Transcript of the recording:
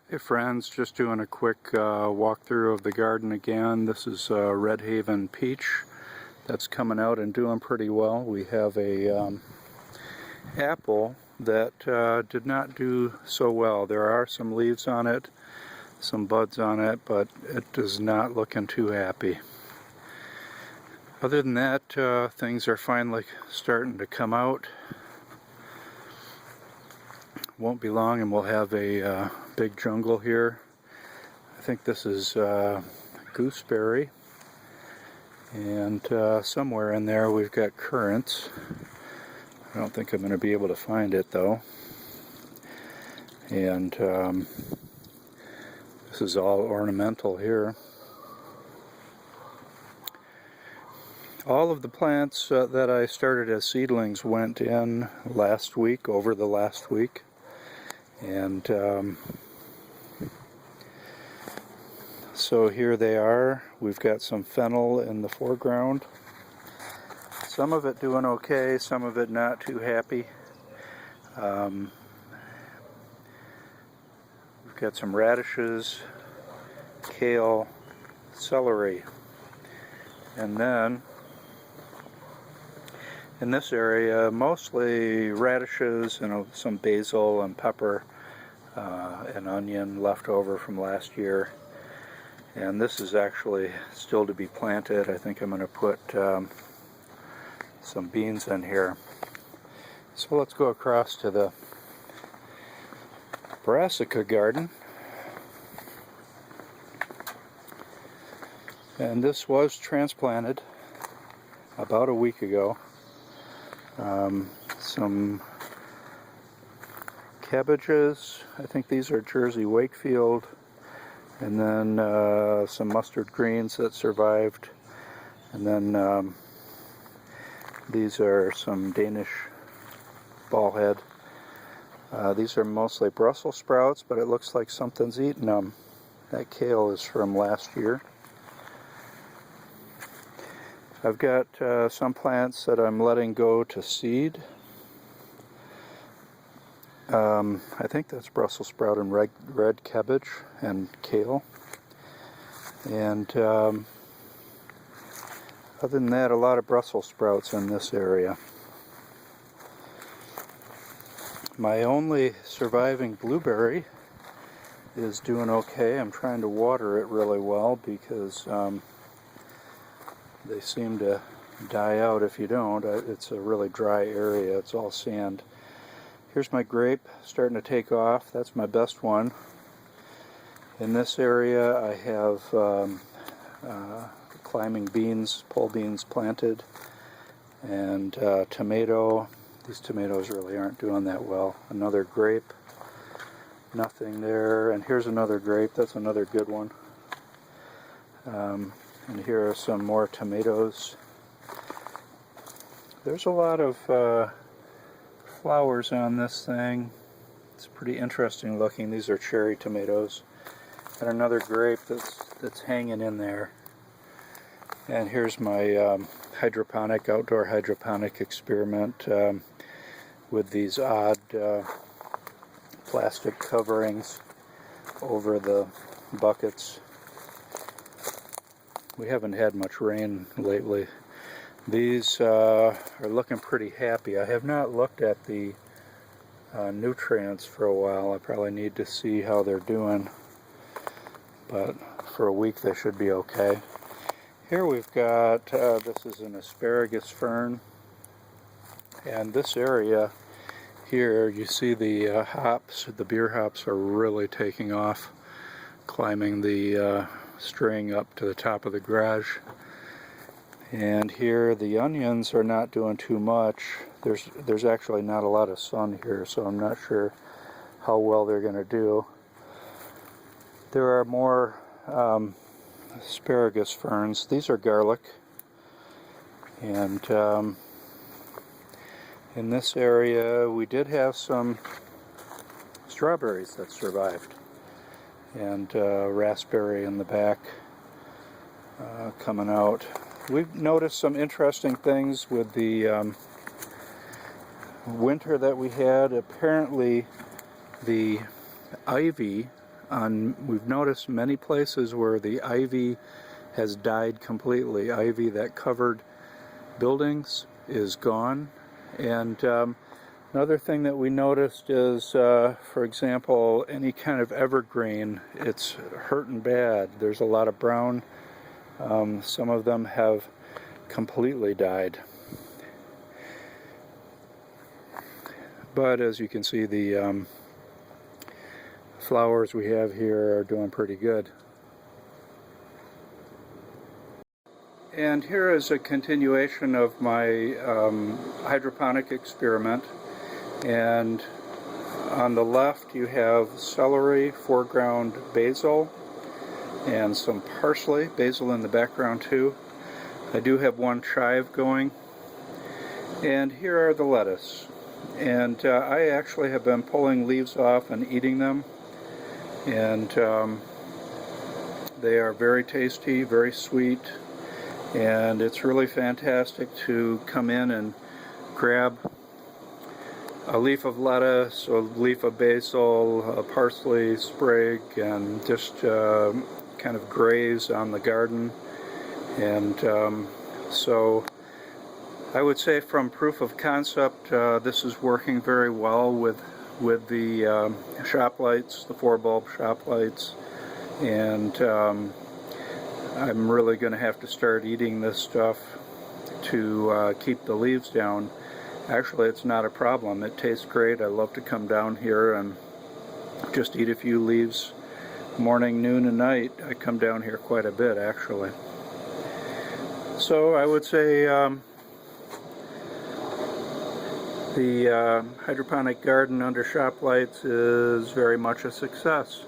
Hey friends, just doing a quick walkthrough of the garden again. This is Red Haven peach that's coming out and doing pretty well. We have a apple that did not do so well. There are some leaves on it, some buds on it, but it is not looking too happy. Other than that, things are finally starting to come out. Won't be long and we'll have a big jungle here. I think this is gooseberry, and somewhere in there we've got currants. I don't think I'm going to be able to find it though. And this is all ornamental here. All of the plants that I started as seedlings went in last week, over the last week. And so here they are. We've got some fennel in the foreground. Some of it doing okay, some of it not too happy. We've got some radishes, kale, celery. And then in this area, mostly radishes and some basil and pepper and onion left over from last year. And this is actually still to be planted. I think I'm going to put some beans in here. So let's go across to the brassica garden. And this was transplanted about a week ago. Some cabbages, I think these are Jersey Wakefield, and then some mustard greens that survived, and then these are some Danish ballhead. These are mostly Brussels sprouts, but it looks like something's eaten them. That kale is from last year. I've got some plants that I'm letting go to seed. I think that's Brussels sprout and red cabbage and kale. And other than that, a lot of Brussels sprouts in this area. My only surviving blueberry is doing okay. I'm trying to water it really well because they seem to die out if you don't. It's a really dry area. It's all sand. Here's my grape starting to take off. That's my best one. In this area I have climbing beans, pole beans planted, and tomato. These tomatoes really aren't doing that well. Another grape. Nothing there. And here's another grape. That's another good one. And here are some more tomatoes. There's a lot of flowers on this thing. It's pretty interesting looking. These are cherry tomatoes. And another grape that's hanging in there. And here's my outdoor hydroponic experiment with these odd plastic coverings over the buckets. We haven't had much rain lately. These are looking pretty happy. I have not looked at the nutrients for a while. I probably need to see how they're doing. But for a week they should be okay. Here we've got, this is an asparagus fern. And this area here, you see the hops, the beer hops are really taking off, climbing the string up to the top of the garage. And here the onions are not doing too much. There's actually not a lot of sun here, so I'm not sure how well they're going to do. There are more asparagus ferns. These are garlic. And in this area we did have some strawberries that survived. And raspberry in the back coming out. We've noticed some interesting things with the winter that we had. Apparently the ivy We've noticed many places where the ivy has died completely. Ivy that covered buildings is gone. And another thing that we noticed is, for example, any kind of evergreen, it's hurting bad. There's a lot of brown. Some of them have completely died. But as you can see, the flowers we have here are doing pretty good. And here is a continuation of my hydroponic experiment. And on the left you have celery, foreground basil, and some parsley, basil in the background too. I do have one chive going. And here are the lettuce. And I actually have been pulling leaves off and eating them. And they are very tasty, very sweet. And it's really fantastic to come in and grab a leaf of lettuce, a leaf of basil, a parsley sprig, and just kind of graze on the garden. And so I would say from proof of concept, this is working very well with the shop lights, the 4-bulb shop lights. And I'm really going to have to start eating this stuff to keep the leaves down. Actually, it's not a problem. It tastes great. I love to come down here and just eat a few leaves morning, noon, and night. I come down here quite a bit, actually. So I would say the hydroponic garden under shop lights is very much a success.